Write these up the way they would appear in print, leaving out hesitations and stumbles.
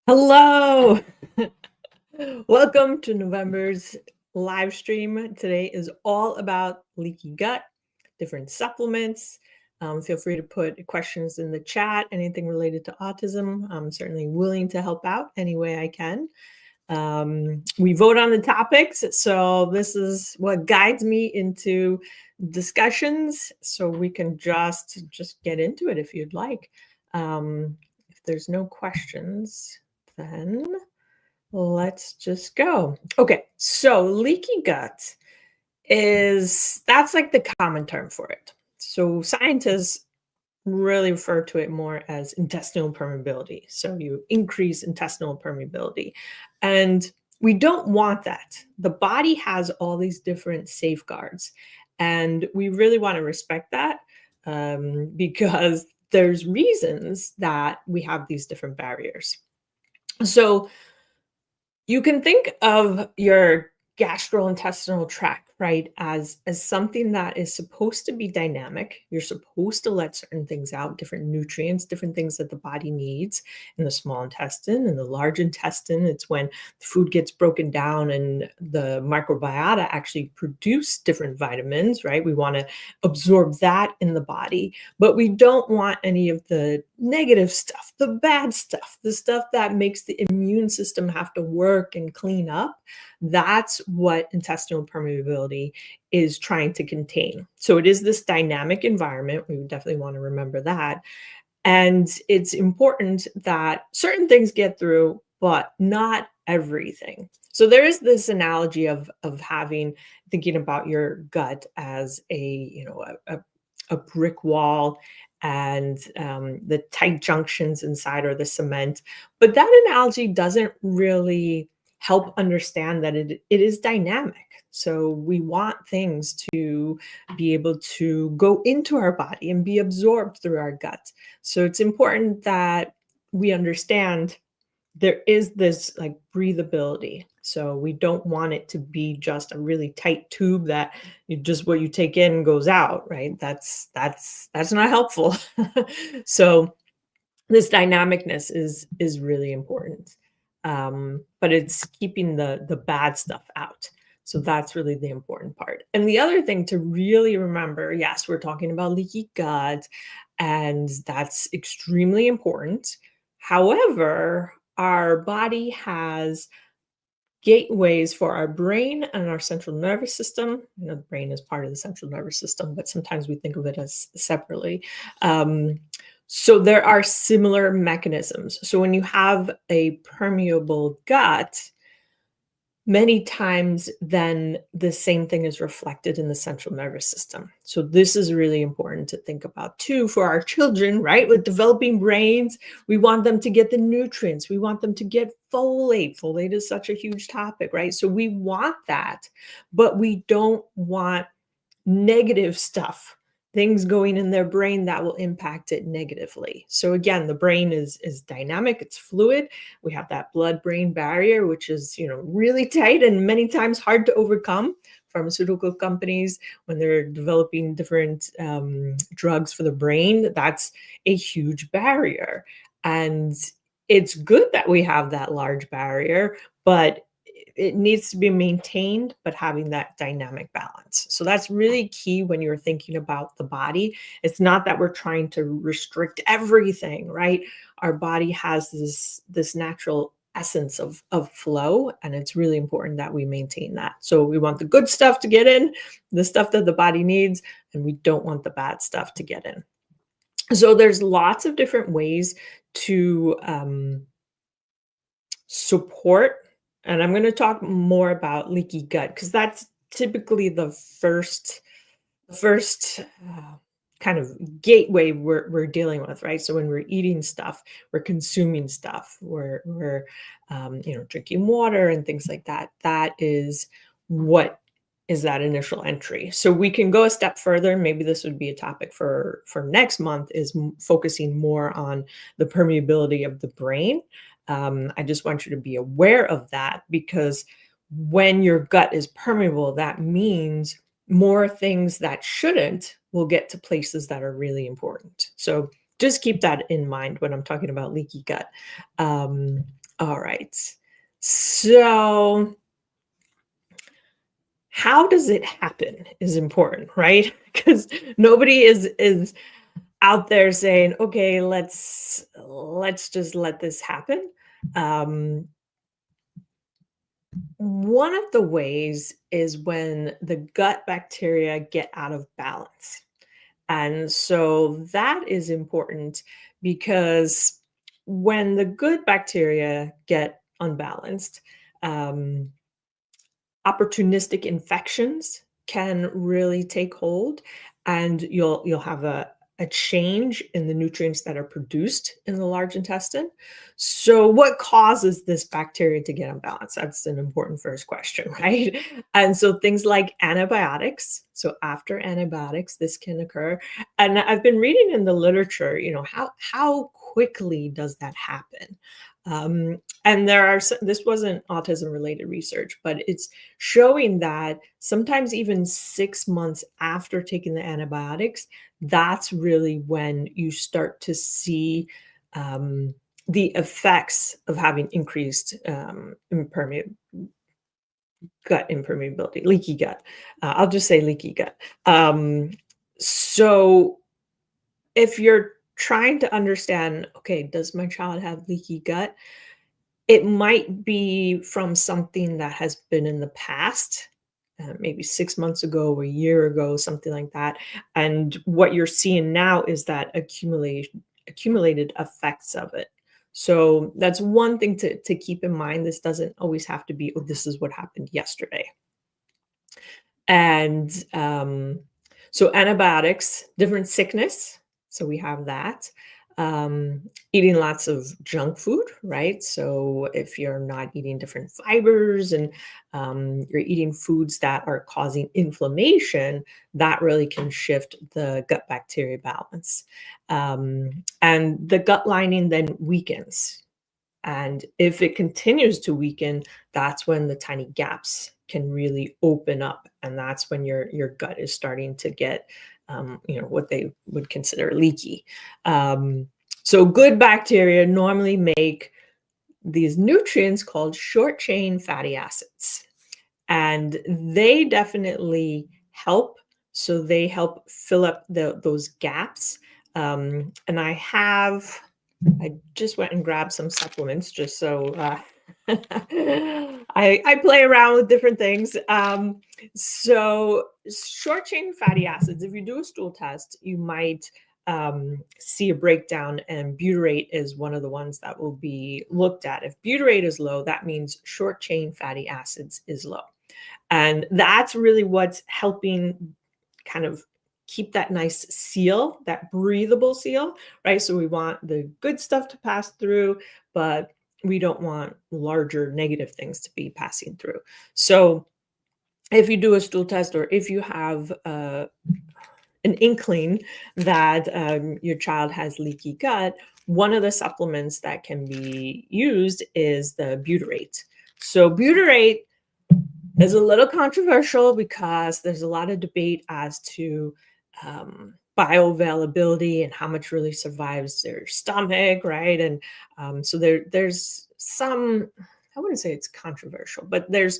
Hello. Welcome to November's live stream. Today is all about leaky gut, different supplements. Feel free to put questions in the chat, anything related to autism. I'm certainly willing to help out any way I can. We vote on the topics, so this is what guides me into discussions. So we can just get into it if you'd like. If there's no questions, then let's just go. Okay, so leaky gut that's like the common term for it. So scientists really refer to it more as intestinal permeability. So you increase intestinal permeability. And we don't want that. The body has all these different safeguards, and we really want to respect that because there's reasons that we have these different barriers. So you can think of your gastrointestinal tract, right, as something that is supposed to be dynamic. You're supposed to let certain things out, different nutrients, different things that the body needs in the small intestine and the large intestine. It's when the food gets broken down and the microbiota actually produce different vitamins, right? We want to absorb that in the body, but we don't want any of the negative stuff, the bad stuff, the stuff that makes the immune system have to work and clean up. That's what intestinal permeability is trying to contain. So it is this dynamic environment. We definitely want to remember that. And it's important that certain things get through, but not everything. So there is this analogy of thinking about your gut as a brick wall, and the tight junctions inside are the cement. But that analogy doesn't really help understand that it is dynamic. So we want things to be able to go into our body and be absorbed through our gut. So it's important that we understand there is this like breathability. So we don't want it to be just a really tight tube that what you take in goes out, right? That's not helpful. So this dynamicness is really important. But it's keeping the bad stuff out. So that's really the important part. And the other thing to really remember, yes, we're talking about leaky gut, and that's extremely important. However, our body has gateways for our brain and our central nervous system. The brain is part of the central nervous system, but sometimes we think of it as separately. So there are similar mechanisms. So when you have a permeable gut, many times then the same thing is reflected in the central nervous system. So this is really important to think about too for our children, right? With developing brains, we want them to get the nutrients. We want them to get folate. Folate is such a huge topic, right? So we want that, but we don't want negative stuff, things going in their brain that will impact it negatively. So again, the brain is dynamic, it's fluid. We have that blood-brain barrier, which is, really tight and many times hard to overcome. Pharmaceutical companies, when they're developing different drugs for the brain, that's a huge barrier. And it's good that we have that large barrier, but it needs to be maintained, but having that dynamic balance. So that's really key when you're thinking about the body. It's not that we're trying to restrict everything, right? Our body has this natural essence of flow, and it's really important that we maintain that. So we want the good stuff to get in, the stuff that the body needs, and we don't want the bad stuff to get in. So there's lots of different ways to support, and I'm going to talk more about leaky gut because that's typically the first kind of gateway we're dealing with, right? So when we're eating stuff, we're consuming stuff, we're drinking water and things like that. That is what is that initial entry. So we can go a step further. Maybe this would be a topic for next month, is focusing more on the permeability of the brain. I just want you to be aware of that, because when your gut is permeable, that means more things that shouldn't will get to places that are really important. So just keep that in mind when I'm talking about leaky gut. All right. So, how does it happen is important, right? Because nobody is out there saying, "Okay, let's just let this happen." Um, One of the ways is when the gut bacteria get out of balance. And so that is important because when the good bacteria get unbalanced, um, opportunistic infections can really take hold, and you'll have a change in the nutrients that are produced in the large intestine. So what causes this bacteria to get unbalanced? That's an important first question, right? And so things like antibiotics. So after antibiotics, this can occur. And I've been reading in the literature, how quickly does that happen? And this wasn't autism related research, but it's showing that sometimes even 6 months after taking the antibiotics, that's really when you start to see, um, the effects of having increased, gut impermeability, leaky gut. I'll just say leaky gut. So if you're trying to understand, okay, does my child have leaky gut? It might be from something that has been in the past, maybe 6 months ago or a year ago, something like that, and what you're seeing now is that accumulated effects of it. So, that's one thing to keep in mind. This doesn't always have to be, "Oh, this is what happened yesterday." And, so antibiotics, different sickness, so we have that. Eating lots of junk food, right? So if you're not eating different fibers and you're eating foods that are causing inflammation, that really can shift the gut bacteria balance. And the gut lining then weakens. And if it continues to weaken, that's when the tiny gaps can really open up, and that's when your gut is starting to get, what they would consider leaky. Um, so good bacteria normally make these nutrients called short chain fatty acids, and they definitely help. So they help fill up those gaps. And I just went and grabbed some supplements just so I play around with different things. So short chain fatty acids, if you do a stool test, you might see a breakdown, and butyrate is one of the ones that will be looked at. If butyrate is low, that means short chain fatty acids is low. And that's really what's helping kind of keep that nice seal, that breathable seal, right? So we want the good stuff to pass through, but we don't want larger negative things to be passing through. So if you do a stool test, or if you have an inkling that your child has leaky gut, one of the supplements that can be used is the butyrate. So butyrate is a little controversial because there's a lot of debate as to bioavailability and how much really survives their stomach, right? And so there's some, I wouldn't say it's controversial, but there's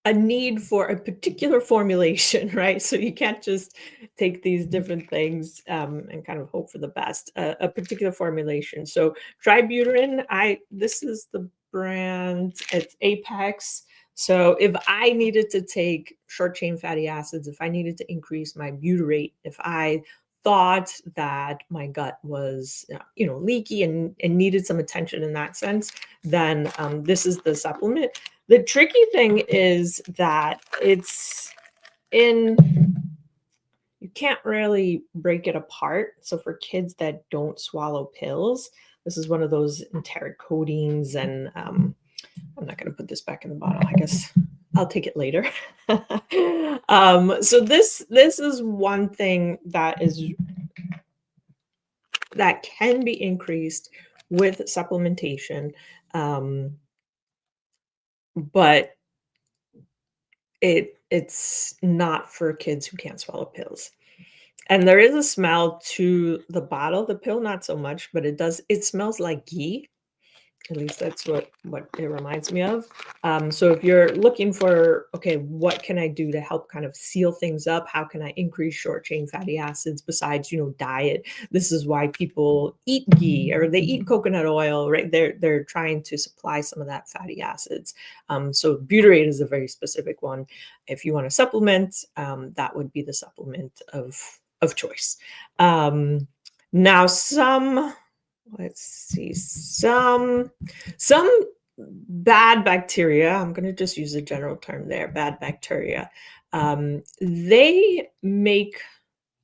a need for a particular formulation, right? So you can't just take these different things and kind of hope for the best. A particular formulation. So Tributyrin, this is the brand. It's Apex. So if I needed to take short chain fatty acids, if I needed to increase my butyrate, if I thought that my gut was leaky and needed some attention in that sense, then this is the supplement. The tricky thing is that in you can't really break it apart. So for kids that don't swallow pills, this is one of those enteric coatings, and I'm not going to put this back in the bottle. I guess I'll take it later. So this is one thing that can be increased with supplementation, but it's not for kids who can't swallow pills. And there is a smell to the bottle, the pill, not so much, but it smells like ghee. At least that's what it reminds me of. So if you're looking for, okay, what can I do to help kind of seal things up? How can I increase short chain fatty acids besides, diet? This is why people eat ghee or they eat coconut oil, right? They're trying to supply some of that fatty acids. So butyrate is a very specific one. If you want to supplement, that would be the supplement of choice. Now some Let's see. Some bad bacteria, I'm going to just use a general term there, bad bacteria. They make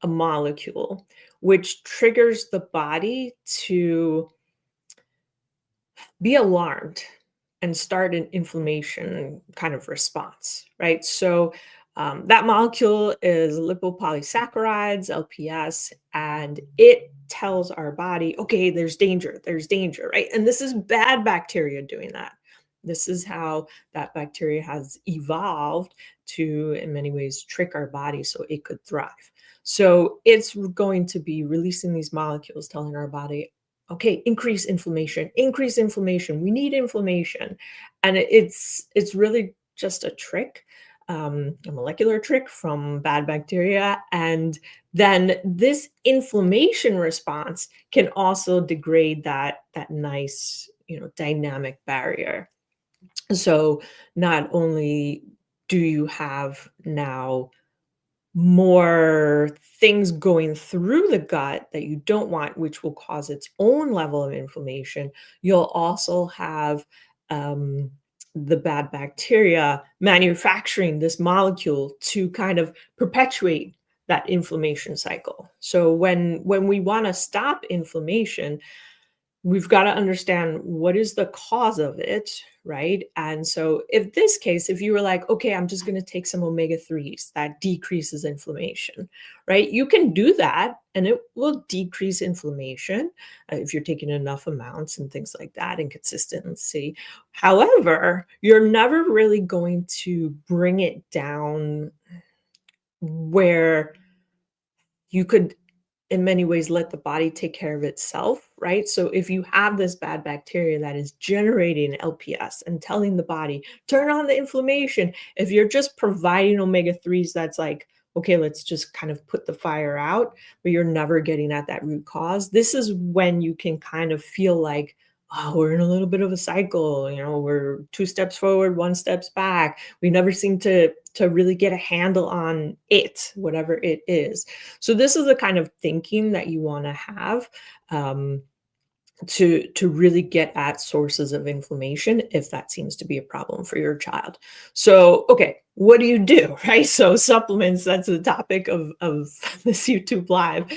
a molecule which triggers the body to be alarmed and start an inflammation kind of response, right? So that molecule is lipopolysaccharides, LPS, and it tells our body, okay, there's danger, right? And this is bad bacteria doing that. This is how that bacteria has evolved to, in many ways, trick our body so it could thrive. So it's going to be releasing these molecules, telling our body, okay, increase inflammation, increase inflammation. We need inflammation. And it's really just a trick, a molecular trick from bad bacteria. And then this inflammation response can also degrade that nice, dynamic barrier. So not only do you have now more things going through the gut that you don't want, which will cause its own level of inflammation, you'll also have um, the bad bacteria manufacturing this molecule to kind of perpetuate that inflammation cycle. So when we want to stop inflammation, we've got to understand what is the cause of it, right? And so if this case, if you were like, okay, I'm just going to take some omega-3s that decreases inflammation, right? You can do that and it will decrease inflammation if you're taking enough amounts and things like that and consistency. However, you're never really going to bring it down where you could in many ways let the body take care of itself, right? So if you have this bad bacteria that is generating LPS and telling the body, turn on the inflammation, if you're just providing omega-3s, that's like, okay, let's just kind of put the fire out, but you're never getting at that root cause. This is when you can kind of feel like, oh, we're in a little bit of a cycle, we're two steps forward, one steps back. We never seem to really get a handle on it, whatever it is. So this is the kind of thinking that you want to have um, to really get at sources of inflammation if that seems to be a problem for your child. So, okay, what do you do, right? So supplements, that's the topic of this YouTube live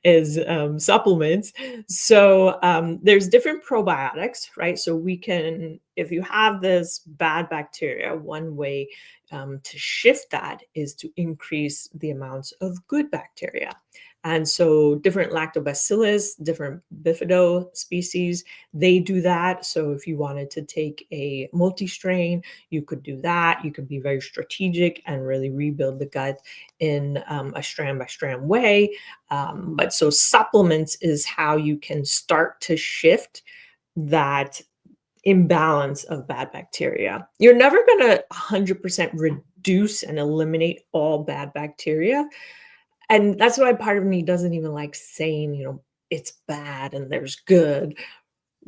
is supplements. So there's different probiotics, right? So we can, if you have this bad bacteria, one way to shift that is to increase the amounts of good bacteria. And so different lactobacillus, different bifido species, they do that. So if you wanted to take a multi-strain, you could do that. You could be very strategic and really rebuild the gut in a strand by strand way. But so supplements is how you can start to shift that imbalance of bad bacteria. You're never going to 100% reduce and eliminate all bad bacteria, and that's why part of me doesn't even like saying, it's bad and there's good,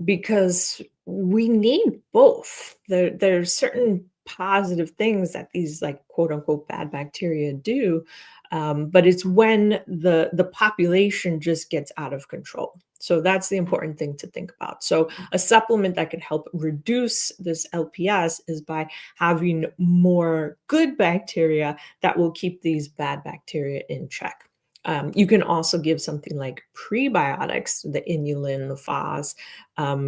because we need both. There's certain positive things that these like quote unquote bad bacteria do, but it's when the population just gets out of control. So that's the important thing to think about. So a supplement that could help reduce this LPS is by having more good bacteria that will keep these bad bacteria in check. You can also give something like prebiotics, the inulin, the FOS,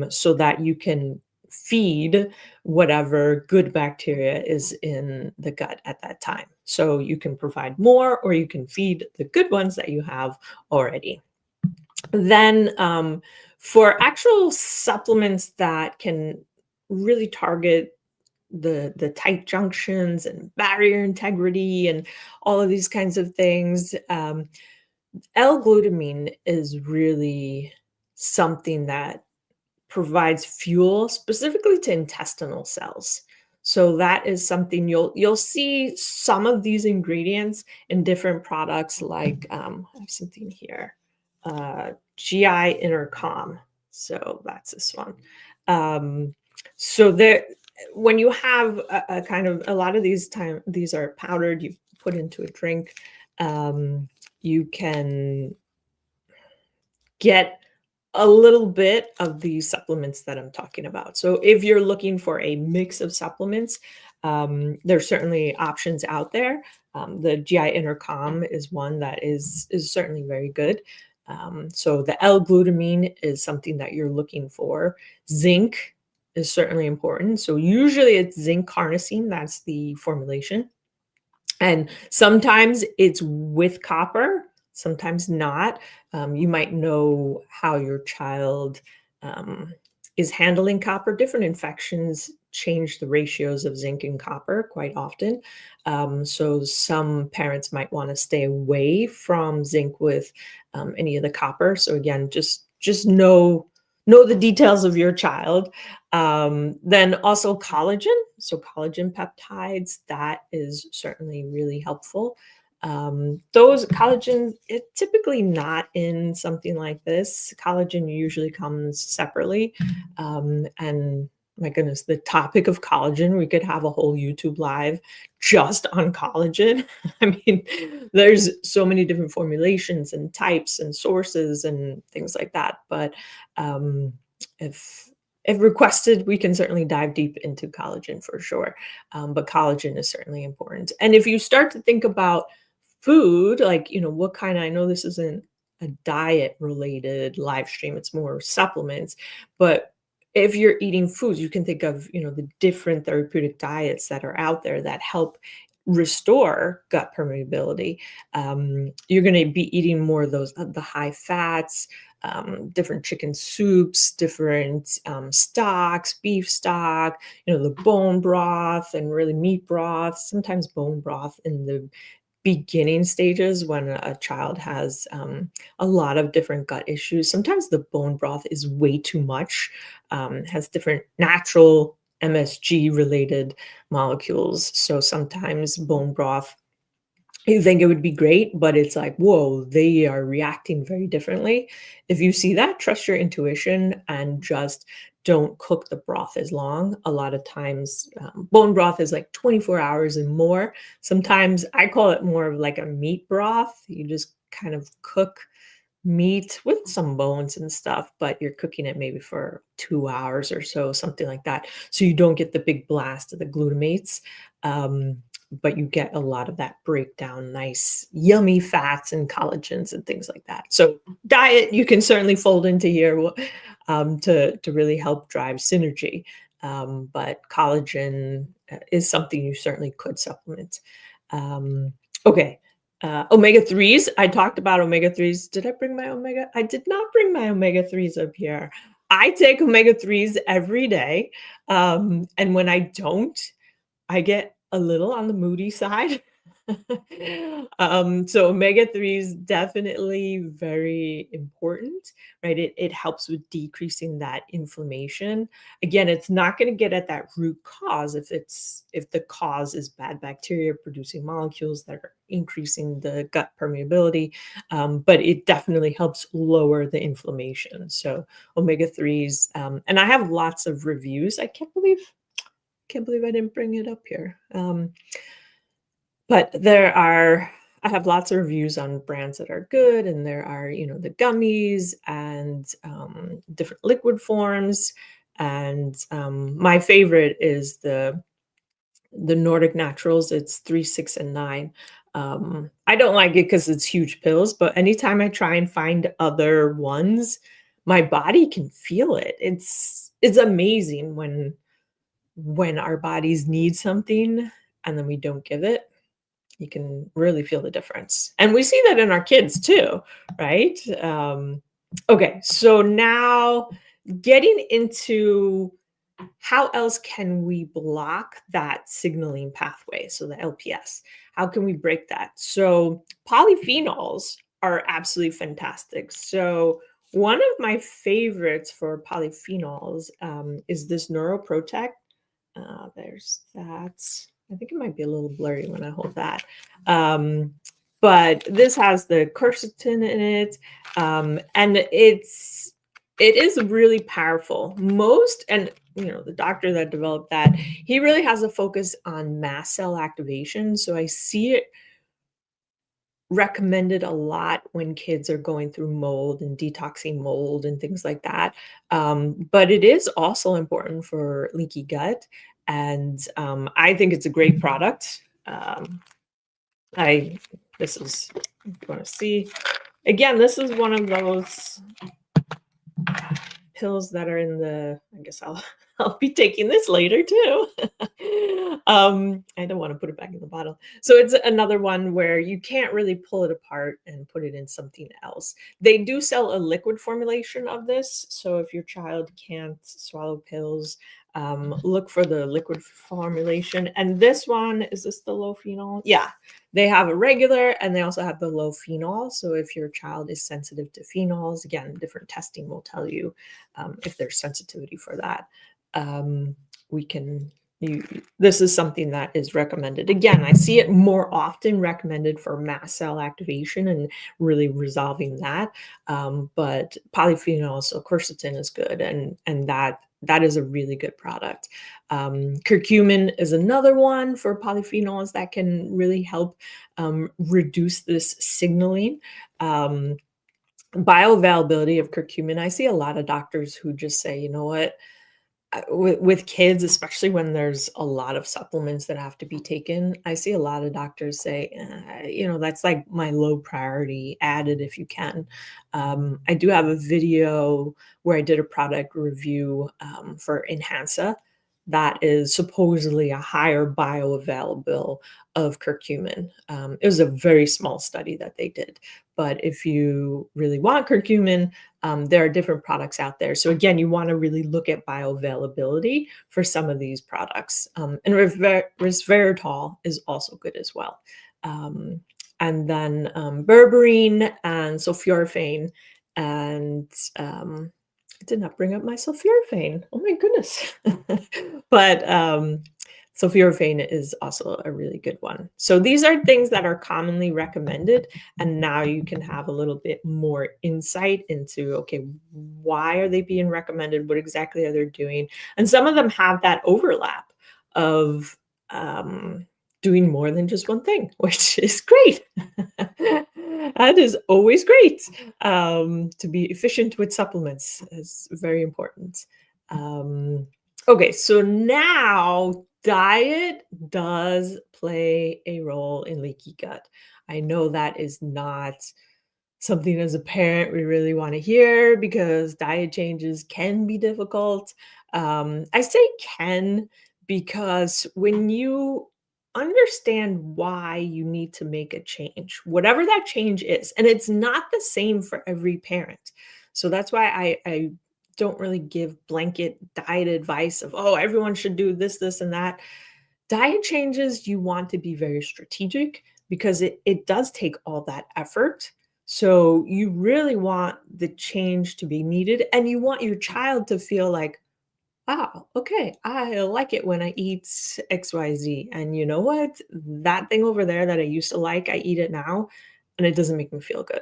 so that you can feed whatever good bacteria is in the gut at that time. So you can provide more or you can feed the good ones that you have already. Then for actual supplements that can really target the tight junctions and barrier integrity and all of these kinds of things, L-glutamine is really something that provides fuel specifically to intestinal cells. So that is something you'll see some of these ingredients in different products like I have something here, GI Intercom. So that's this one. So there, when you have a kind of a lot of these are powdered. You put into a drink. You can get a little bit of the supplements that I'm talking about. So if you're looking for a mix of supplements, there's certainly options out there. The GI Intercom is one that is certainly very good. So the L-glutamine is something that you're looking for. Zinc is certainly important. So usually it's zinc carnosine. That's the formulation. And sometimes it's with copper, sometimes not. You might know how your child um, is handling copper. Different infections change the ratios of zinc and copper quite often. So some parents might want to stay away from zinc with any of the copper. So again, just know the details of your child. Then also collagen. So collagen peptides, that is certainly really helpful. Those collagen, it typically not in something like this. Collagen usually comes separately. And my goodness, the topic of collagen, we could have a whole YouTube live just on collagen. I mean, there's so many different formulations and types and sources and things like that. But um, if if requested, we can certainly dive deep into collagen for sure. But collagen is certainly important. And if you start to think about food, like, what kind I know this isn't a diet related live stream, it's more supplements, but if you're eating foods, you can think of, the different therapeutic diets that are out there that help restore gut permeability. You're going to be eating more of those, the high fats, different chicken soups, different stocks, beef stock, the bone broth and really meat broth, sometimes bone broth in the beginning stages when a child has a lot of different gut issues. Sometimes the bone broth is way too much, has different natural MSG related molecules. So sometimes bone broth, you think it would be great, but it's like, whoa, they are reacting very differently. If you see that, trust your intuition and just don't cook the broth as long. A lot of times, bone broth is like 24 hours and more. Sometimes I call it more of like a meat broth. You just kind of cook meat with some bones and stuff, but you're cooking it maybe for 2 hours or so, something like that. So you don't get the big blast of the glutamates. But you get a lot of that breakdown, nice, yummy fats and collagens and things like that. So diet, you can certainly fold into here to really help drive synergy. But collagen is something you certainly could supplement. Okay. Omega 3s. I talked about omega 3s. Did I bring my omega? I did not bring my omega 3s up here. I take omega 3s every day. And when I don't, I get a little on the moody side. So omega-3 is definitely very important, right? It helps with decreasing that inflammation. Again, it's not going to get at that root cause if the cause is bad bacteria producing molecules that are increasing the gut permeability, but it definitely helps lower the inflammation. So omega-3s, and I have lots of reviews. I can't believe I didn't bring it up here. But I have lots of reviews on brands that are good, and there are, the gummies and different liquid forms. And my favorite is the Nordic Naturals. It's 3, 6, and 9. I don't like it because it's huge pills, but anytime I try and find other ones, my body can feel it. It's amazing when our bodies need something and then we don't give it, you can really feel the difference. And we see that in our kids too, right? Okay, so now getting into how else can we block that signaling pathway? So the LPS, how can we break that? So polyphenols are absolutely fantastic. So one of my favorites for polyphenols is this neuroprotect. There's that. I think it might be a little blurry when I hold that. Um, but this has the quercetin in it, and it is really powerful. Most and the doctor that developed that, he really has a focus on mast cell activation. So I see it recommended a lot when kids are going through mold and detoxing mold and things like that. But it is also important for leaky gut, and I think it's a great product. I this is if you want to see again. This is one of those pills that are in the I guess I'll be taking this later too. I don't want to put it back in the bottle. So it's another one where you can't really pull it apart and put it in something else. They do sell a liquid formulation of this. So if your child can't swallow pills, look for the liquid formulation. And this one, is this the low phenol? Yeah, they have a regular and they also have the low phenol. So if your child is sensitive to phenols, again, different testing will tell you if there's sensitivity for that. We can this is something that is recommended. Again, I see it more often recommended for mast cell activation and really resolving that. But polyphenols, so quercetin is good, and that is a really good product. Curcumin is another one for polyphenols that can really help reduce this signaling. Bioavailability of curcumin. I see a lot of doctors who just say, you know what, with kids, especially when there's a lot of supplements that have to be taken, I see a lot of doctors say, that's like my low priority, add it if you can. I do have a video where I did a product review for Enhansa that is supposedly a higher bioavailable of curcumin. It was a very small study that they did. But if you really want curcumin, there are different products out there. So again, you want to really look at bioavailability for some of these products. And resveratrol is also good as well. And then berberine and sulforaphane. And I did not bring up my sulforaphane. Oh my goodness. But sulforaphane is also a really good one. So these are things that are commonly recommended. And now you can have a little bit more insight into, okay, why are they being recommended? What exactly are they doing? And some of them have that overlap of doing more than just one thing, which is great. That is always great. To be efficient with supplements is very important. Okay, so now diet does play a role in leaky gut. I know that is not something as a parent we really want to hear because diet changes can be difficult. I say can because when you understand why you need to make a change, whatever that change is, and it's not the same for every parent. So that's why I don't really give blanket diet advice of, oh, everyone should do this, this, and that. Diet changes, you want to be very strategic because it does take all that effort. So you really want the change to be needed and you want your child to feel like, wow, okay, I like it when I eat XYZ. And you know what? That thing over there that I used to like, I eat it now and it doesn't make me feel good.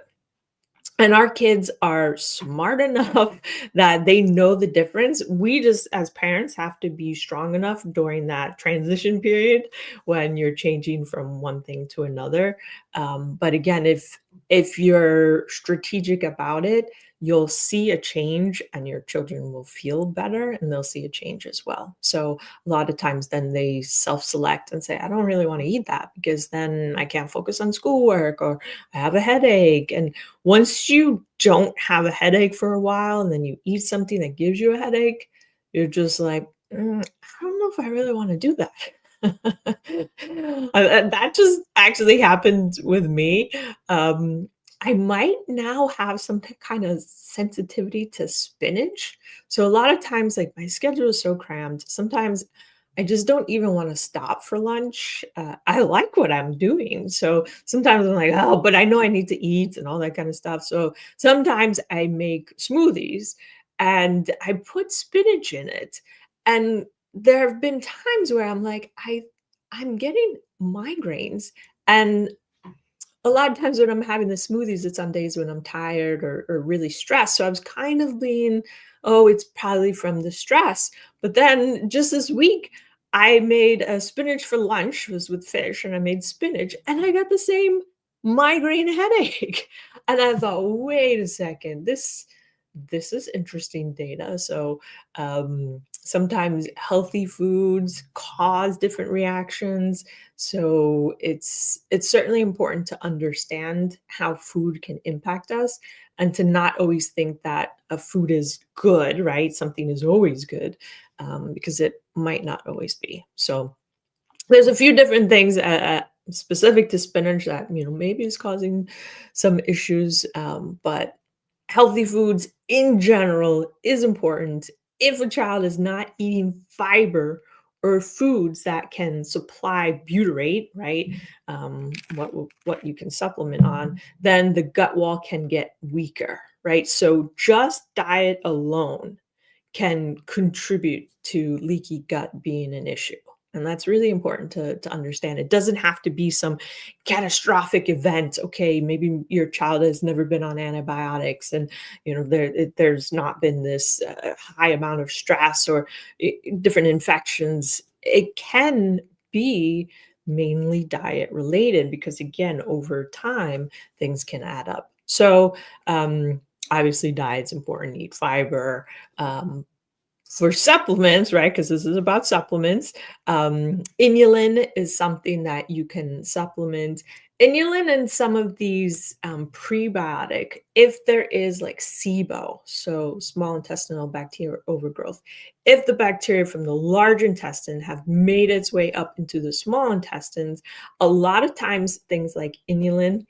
And our kids are smart enough that they know the difference. We just, as parents, have to be strong enough during that transition period when you're changing from one thing to another. But again, if you're strategic about it, you'll see a change and your children will feel better and they'll see a change as well. So a lot of times then they self-select and say, I don't really want to eat that because then I can't focus on schoolwork or I have a headache. And once you don't have a headache for a while and then you eat something that gives you a headache, you're just like, I don't know if I really want to do that. That just actually happened with me. I might now have some kind of sensitivity to spinach. So a lot of times, like my schedule is so crammed. Sometimes I just don't even want to stop for lunch. I like what I'm doing. So sometimes I'm like, oh, but I know I need to eat and all that kind of stuff. So sometimes I make smoothies and I put spinach in it. And there have been times where I'm like, I'm getting migraines. And a lot of times when I'm having the smoothies, it's on days when I'm tired or really stressed. So I was kind of being, oh, it's probably from the stress. But then just this week, I made a spinach for lunch, it was with fish, and I made spinach, and I got the same migraine headache. And I thought, wait a second, this is interesting data. So sometimes healthy foods cause different reactions, so it's certainly important to understand how food can impact us and to not always think that a food is good, right? Something is always good, because it might not always be. So there's a few different things specific to spinach that maybe is causing some issues, but healthy foods in general is important. If a child is not eating fiber or foods that can supply butyrate, right? What you can supplement on, then the gut wall can get weaker, right? So just diet alone can contribute to leaky gut being an issue. And that's really important to understand. It doesn't have to be some catastrophic event. Okay, maybe your child has never been on antibiotics, and there's not been this high amount of stress or different infections. It can be mainly diet related because, again, over time, things can add up. So, obviously, diet's important. Eat fiber. For supplements, right? Because this is about supplements. Inulin is something that you can supplement. Inulin and some of these prebiotic, if there is like SIBO, so small intestinal bacterial overgrowth, if the bacteria from the large intestine have made its way up into the small intestines, a lot of times things like inulin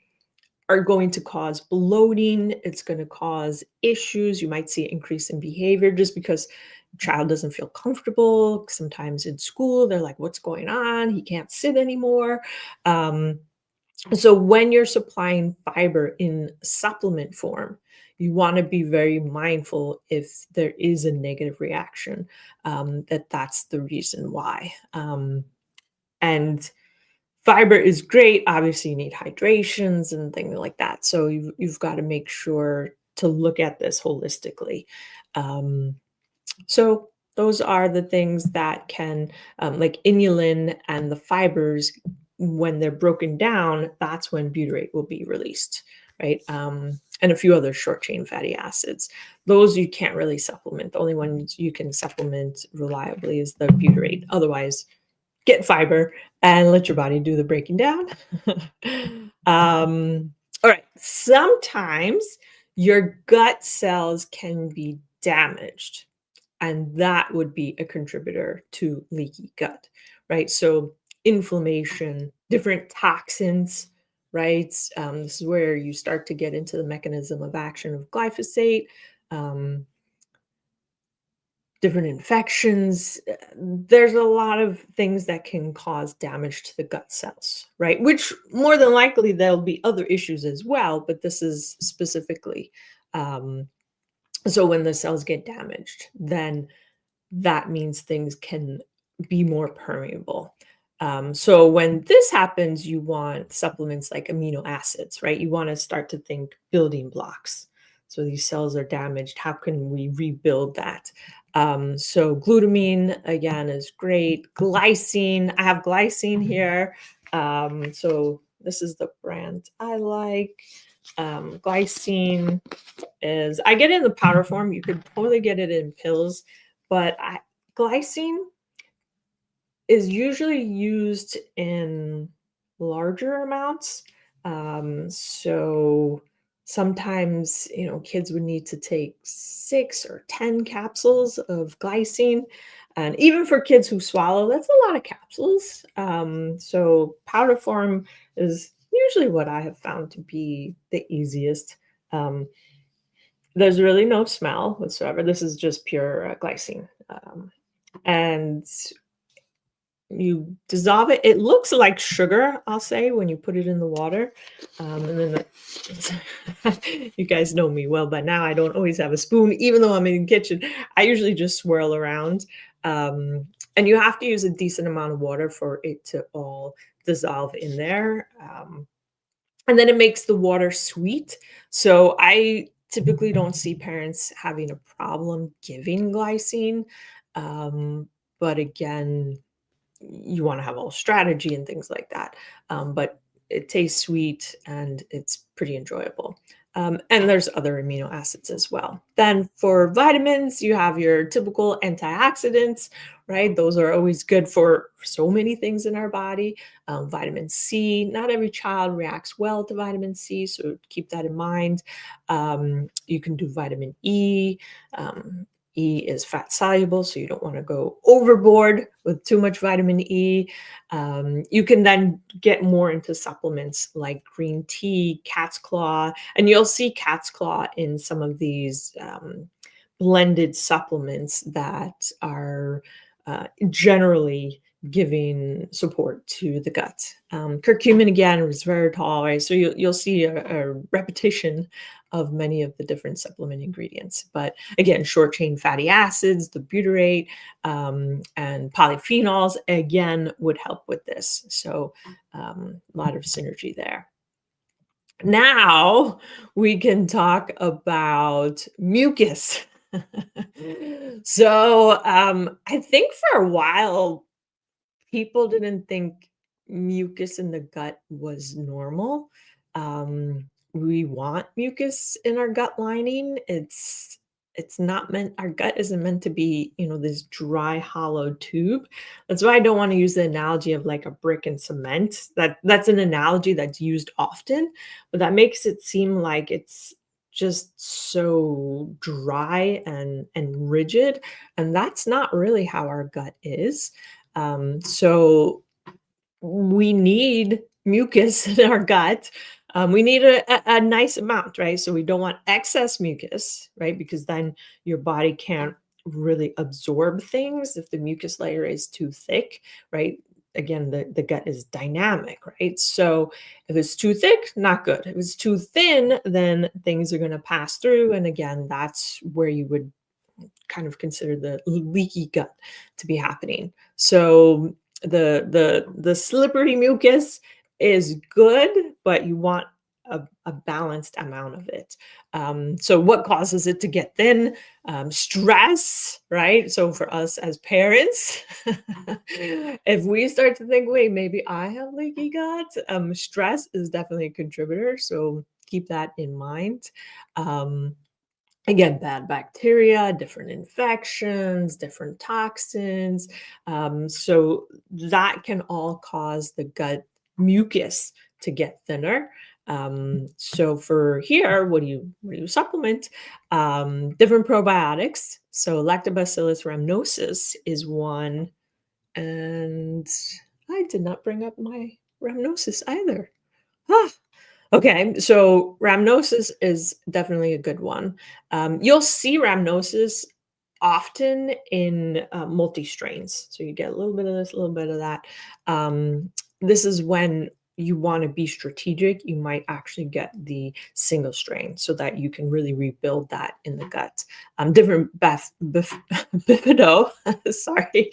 are going to cause bloating. It's going to cause issues. You might see an increase in behavior just because the child doesn't feel comfortable. Sometimes in school, they're like, what's going on? He can't sit anymore. So when you're supplying fiber in supplement form, you want to be very mindful if there is a negative reaction, that's the reason why. And fiber is great. Obviously, you need hydrations and things like that. So you've got to make sure to look at this holistically. Um, so those are the things that can, like inulin and the fibers, when they're broken down, that's when butyrate will be released, right? And a few other short chain fatty acids. Those you can't really supplement. The only ones you can supplement reliably is the butyrate. Otherwise, get fiber and let your body do the breaking down. All right. Sometimes your gut cells can be damaged, and that would be a contributor to leaky gut, right? So, inflammation, different toxins, right? This is where you start to get into the mechanism of action of glyphosate. Um, Different infections. There's a lot of things that can cause damage to the gut cells, right? Which more than likely there'll be other issues as well, but this is specifically. Um, so when the cells get damaged, then that means things can be more permeable. So when this happens, you want supplements like amino acids, right? You want to start to think building blocks. So these cells are damaged. How can we rebuild that? So glutamine, again, is great. Glycine, I have glycine here. So this is the brand I like. Glycine is, I get it in the powder form. You could totally get it in pills, but glycine is usually used in larger amounts. So sometimes, kids would need to take 6 or 10 capsules of glycine. And even for kids who swallow, that's a lot of capsules. So powder form is usually what I have found to be the easiest. There's really no smell whatsoever. This is just pure glycine. And you dissolve it. It looks like sugar, I'll say, when you put it in the water. And then you guys know me well by now. I don't always have a spoon, even though I'm in the kitchen. I usually just swirl around. And you have to use a decent amount of water for it to all dissolve in there. And then it makes the water sweet. So I typically don't see parents having a problem giving glycine. Um, but again, you want to have all strategy and things like that. But it tastes sweet and it's pretty enjoyable. And there's other amino acids as well. Then for vitamins, you have your typical antioxidants, right? Those are always good for so many things in our body. Vitamin C, not every child reacts well to vitamin C, so keep that in mind. You can do vitamin E. Um, E is fat soluble, so you don't want to go overboard with too much vitamin E. You can then get more into supplements like green tea, cat's claw, and you'll see cat's claw in some of these blended supplements that are generally giving support to the gut. Curcumin again is very tall, right? So you'll see a repetition of many of the different supplement ingredients. But again, short chain fatty acids, the butyrate, and polyphenols again would help with this. So a lot of synergy there. Now we can talk about mucus. So I think for a while, people didn't think mucus in the gut was normal. We want mucus in our gut lining. It's not meant, our gut isn't meant to be, this dry, hollow tube. That's why I don't want to use the analogy of like a brick and cement. That's an analogy that's used often, but that makes it seem like it's just so dry and rigid. And that's not really how our gut is. So we need mucus in our gut. We need a nice amount, right? So we don't want excess mucus, right? Because then your body can't really absorb things if the mucus layer is too thick, right? Again, the gut is dynamic, right? So if it's too thick, not good. If it's too thin, then things are going to pass through. And again, that's where you would kind of consider the leaky gut to be happening. So the slippery mucus is good, but you want a balanced amount of it. So what causes it to get thin? Stress, right? So for us as parents, if we start to think, wait, maybe I have leaky gut, stress is definitely a contributor. So keep that in mind. Again, bad bacteria, different infections, different toxins. So that can all cause the gut mucus to get thinner. So for here, what do you supplement? Different probiotics. So Lactobacillus rhamnosus is one, and I did not bring up my rhamnosus either. Ah, okay, so rhamnosus is definitely a good one. You'll see rhamnosus often in multi-strains. So you get a little bit of this, a little bit of that. This is when you want to be strategic. You might actually get the single strain so that you can really rebuild that in the gut. Different bifido, sorry,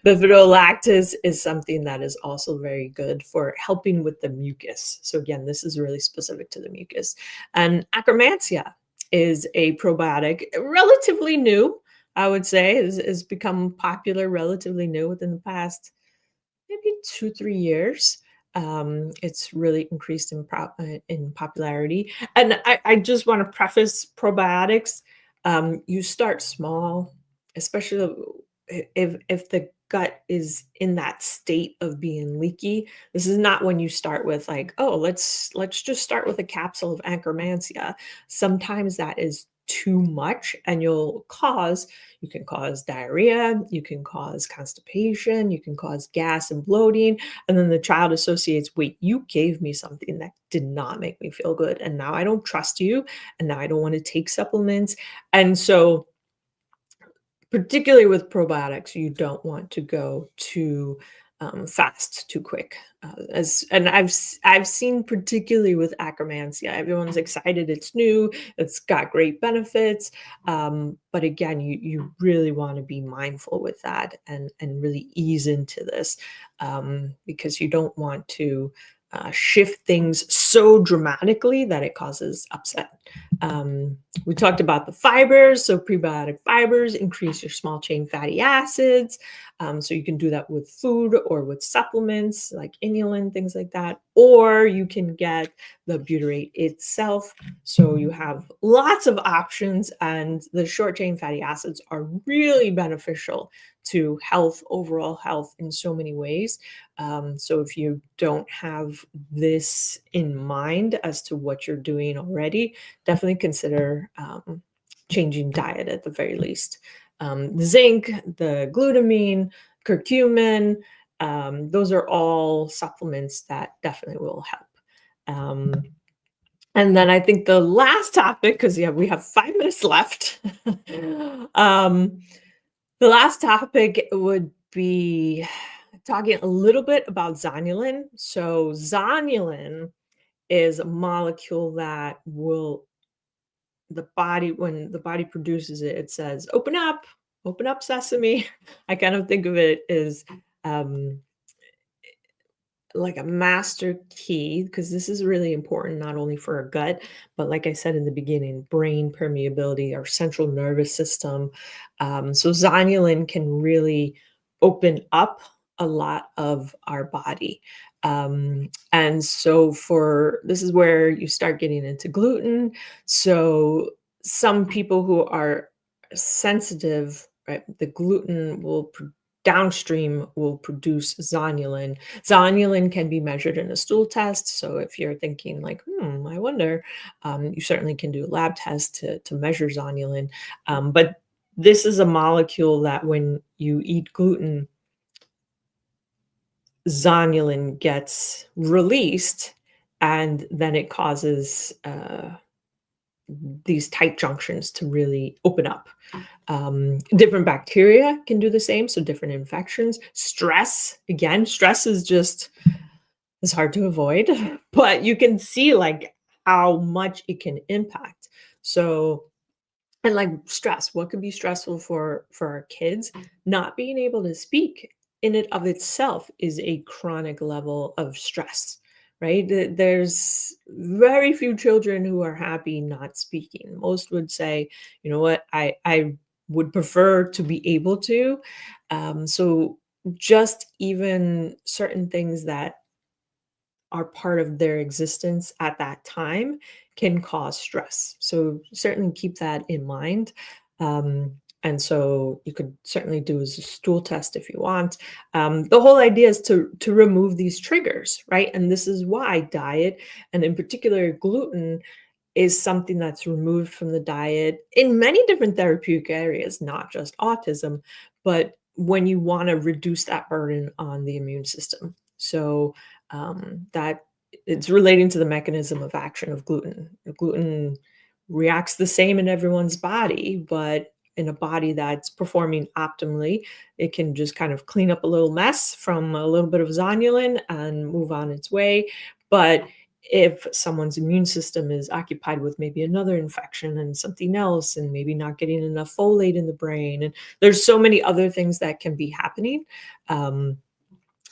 bifidolactis is something that is also very good for helping with the mucus. So again, this is really specific to the mucus. And Akkermansia is a probiotic, relatively new, I would say, is become popular, relatively new within the past maybe 2-3 years. It's really increased in popularity. And I just want to preface probiotics. You start small, especially if the gut is in that state of being leaky. This is not when you start with like, oh, let's just start with a capsule of Akkermansia. Sometimes that is too much, and you can cause diarrhea, you can cause constipation, you can cause gas and bloating. And then the child associates, wait, you gave me something that did not make me feel good. And now I don't trust you. And now I don't want to take supplements. And so, particularly with probiotics, you don't want to go to fast, too quick. As and I've seen particularly with acromantia, everyone's excited. It's new. It's got great benefits, but again, you really want to be mindful with that and really ease into this, because you don't want to shift things so dramatically that it causes upset. We talked about the fibers. So, prebiotic fibers increase your small chain fatty acids. So, you can do that with food or with supplements like inulin, things like that. Or you can get the butyrate itself. So, you have lots of options, and the short chain fatty acids are really beneficial to health, overall health, in so many ways. So if you don't have this in mind as to what you're doing already, definitely consider changing diet at the very least. The zinc, the glutamine, curcumin, those are all supplements that definitely will help. Um, and then I think the last topic, because yeah, we have 5 minutes left. um, the last topic would be talking a little bit about zonulin. So, zonulin is a molecule that will the body when the body produces it, it says, open up, sesame." I kind of think of it as um, like a master key, because this is really important not only for our gut, but like I said in the beginning, brain permeability, our central nervous system. So zonulin can really open up a lot of our body. And so for this is where you start getting into gluten. So some people who are sensitive, right, the gluten will downstream will produce zonulin. Zonulin can be measured in a stool test. So if you're thinking like, I wonder, you certainly can do a lab test to measure zonulin. But this is a molecule that when you eat gluten, zonulin gets released, and then it causes these tight junctions to really open up. Different bacteria can do the same, so different infections. Stress, again, stress is just is hard to avoid, but you can see like how much it can impact. So, and like stress, what could be stressful for our kids? Not being able to speak in it of itself is a chronic level of stress, right? There's very few children who are happy not speaking. Most would say, you know what, I would prefer to be able to. So just even certain things that are part of their existence at that time can cause stress. So certainly keep that in mind. And so you could certainly do as a stool test if you want. The whole idea is to remove these triggers, right? And this is why diet, and in particular gluten, is something that's removed from the diet in many different therapeutic areas, not just autism, but when you want to reduce that burden on the immune system. So that it's relating to the mechanism of action of gluten. Gluten reacts the same in everyone's body, but in a body that's performing optimally, it can just kind of clean up a little mess from a little bit of zonulin and move on its way. But if someone's immune system is occupied with maybe another infection and something else, and maybe not getting enough folate in the brain, and there's so many other things that can be happening.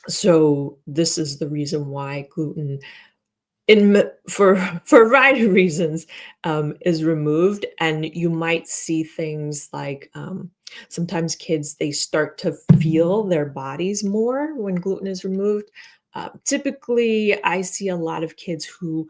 So this is the reason why gluten for a variety of reasons is removed, and you might see things like sometimes kids, they start to feel their bodies more when gluten is removed. Typically I see a lot of kids who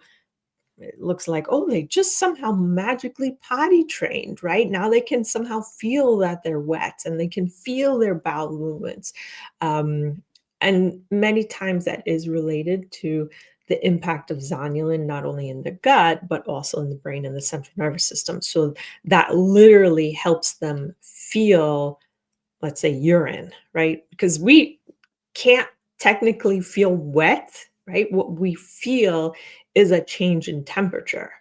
it looks like, oh, they just somehow magically potty trained, right? Now they can somehow feel that they're wet, and they can feel their bowel movements. Um, and many times that is related to the impact of zonulin, not only in the gut, but also in the brain and the central nervous system. So that literally helps them feel, let's say, urine, right? Because we can't technically feel wet, right? What we feel is a change in temperature,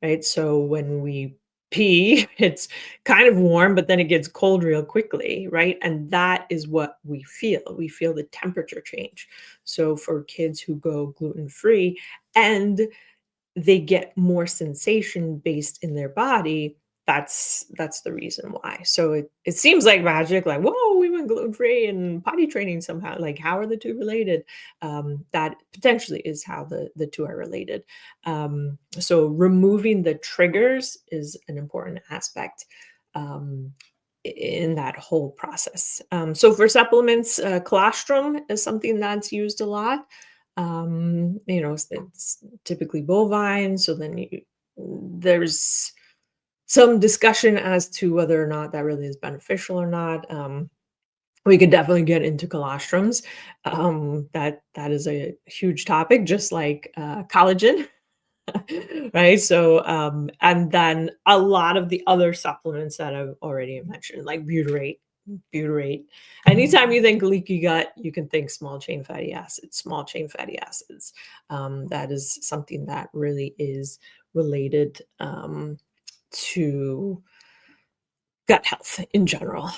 right? So when we pee, it's kind of warm, but then it gets cold real quickly, right? And that is what we feel. We feel the temperature change. So for kids who go gluten free and they get more sensation based in their body, that's the reason why. So it seems like magic, like, whoa, we went gluten free and potty training somehow. Like, how are the two related? That potentially is how the two are related. So removing the triggers is an important aspect. Um, in that whole process. So for supplements, colostrum is something that's used a lot. It's typically bovine, so then there's some discussion as to whether or not that really is beneficial or not. We could definitely get into colostrums. That is a huge topic, just like collagen. Right? So, and then a lot of the other supplements that I've already mentioned, like butyrate. Anytime you think leaky gut, you can think small chain fatty acids, small chain fatty acids. That is something that really is related to gut health in general.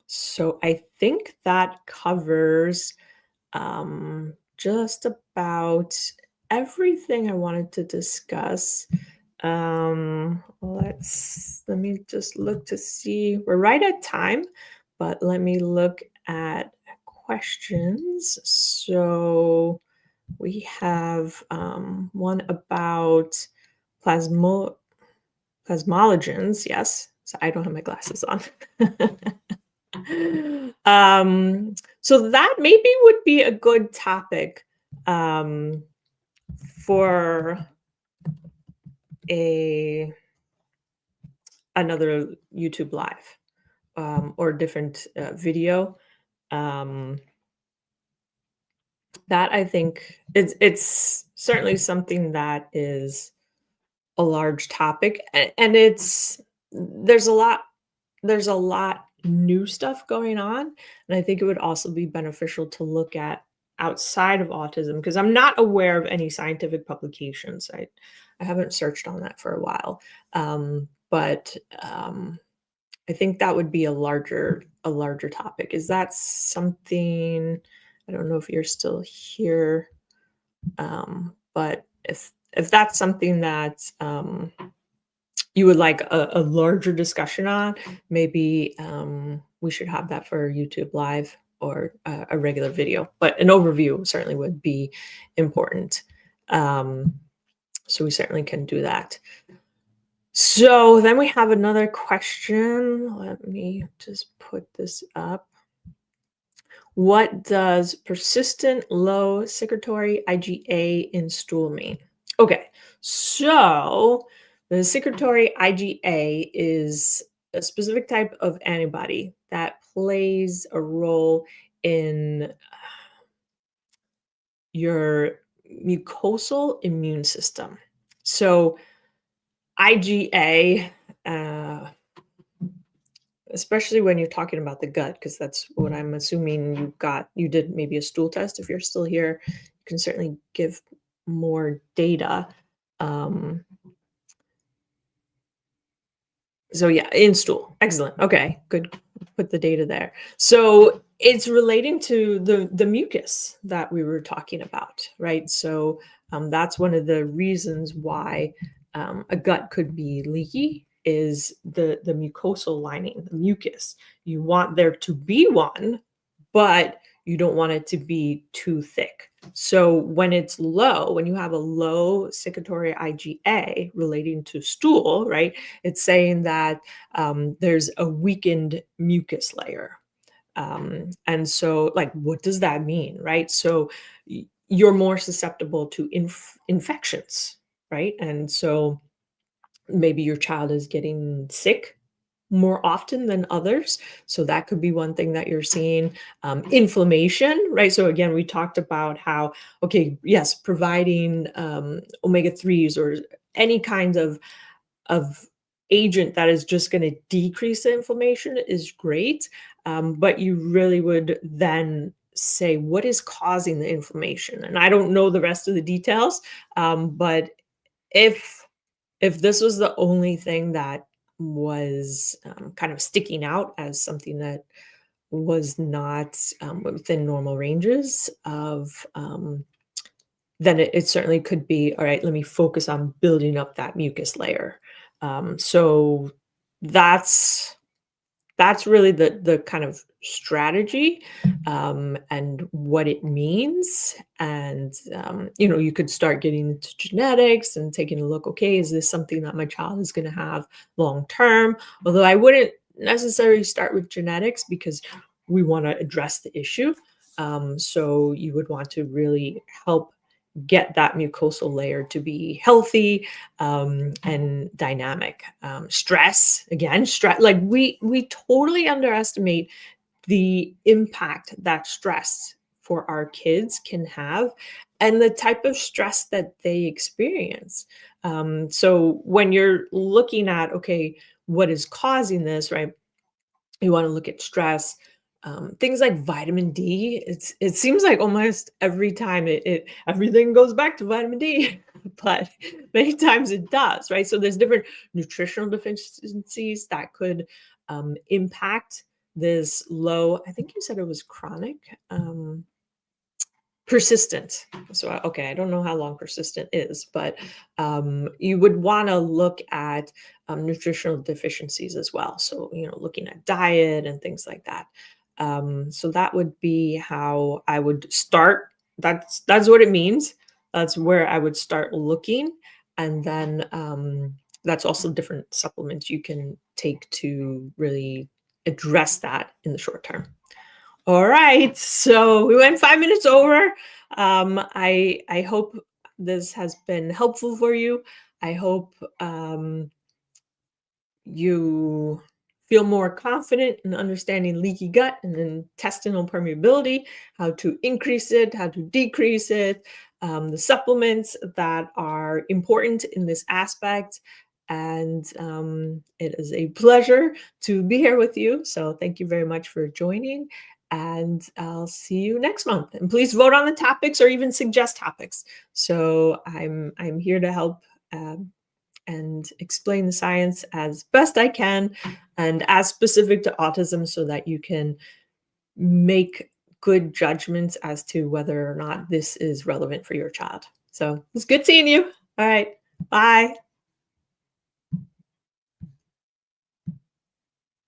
So I think that covers just about everything I wanted to discuss. Let me just look to see. We're right at time, but let me look at questions. So we have one about plasmo plasmalogens. Yes, so I don't have my glasses on. So that maybe would be a good topic for a another YouTube live or different video. Um, that I think it's certainly something that is a large topic, and it's there's a lot new stuff going on, and I think it would also be beneficial to look at outside of autism because I'm not aware of any scientific publications. I haven't searched on that for a while, but I think that would be a larger topic. Is that something? I don't know if you're still here, but if that's something that you would like a larger discussion on, maybe we should have that for YouTube Live or a regular video. But an overview certainly would be important. Um, so we certainly can do that. So then we have another question. Let me just put this up. What does persistent low secretory IgA in stool mean? Okay, so the secretory IgA is a specific type of antibody that plays a role in your mucosal immune system. So IgA, especially when you're talking about the gut, because that's what I'm assuming you did maybe a stool test. If you're still here, you can certainly give more data. Um, so yeah, in stool. Excellent. Okay, good. Put the data there. So it's relating to the mucus that we were talking about, right? So that's one of the reasons why a gut could be leaky is the mucosal lining, the mucus. You want there to be one, but you don't want it to be too thick. So when it's low, when you have a low secretory IgA relating to stool, right, it's saying that there's a weakened mucus layer. And so, like, what does that mean, right? So you're more susceptible to infections, right? And so maybe your child is getting sick more often than others. So that could be one thing that you're seeing. Inflammation, right? So again, we talked about how, okay, yes, providing omega-3s or any kind of agent that is just going to decrease the inflammation is great. But you really would then say, what is causing the inflammation? And I don't know the rest of the details, but if if this was the only thing that was kind of sticking out as something that was not within normal ranges of, then it certainly could be, all right, let me focus on building up that mucus layer. So that's that's really the kind of strategy, and what it means. And you could start getting into genetics and taking a look. Okay, is this something that my child is going to have long term? Although I wouldn't necessarily start with genetics because we want to address the issue. So you would want to really help get that mucosal layer to be healthy, and dynamic. Stress, again, stress, like we totally underestimate the impact that stress for our kids can have and the type of stress that they experience. So when you're looking at, okay, what is causing this, right? You want to look at stress, things like vitamin D. It seems like almost every time it everything goes back to vitamin D, but many times it does, right? So there's different nutritional deficiencies that could impact this low. I think you said it was chronic. Persistent. So, okay, I don't know how long persistent is, but you would want to look at nutritional deficiencies as well. So, looking at diet and things like that. So that would be how I would start. That's what it means. That's where I would start looking, and then that's also different supplements you can take to really address that in the short term. All right. So we went 5 minutes over. I hope this has been helpful for you. I hope you feel more confident in understanding leaky gut and intestinal permeability, how to increase it, how to decrease it, the supplements that are important in this aspect. And it is a pleasure to be here with you. So thank you very much for joining. And I'll see you next month. And please vote on the topics or even suggest topics. So I'm here to help. And explain the science as best I can and as specific to autism so that you can make good judgments as to whether or not this is relevant for your child. So it's good seeing you. All right. Bye.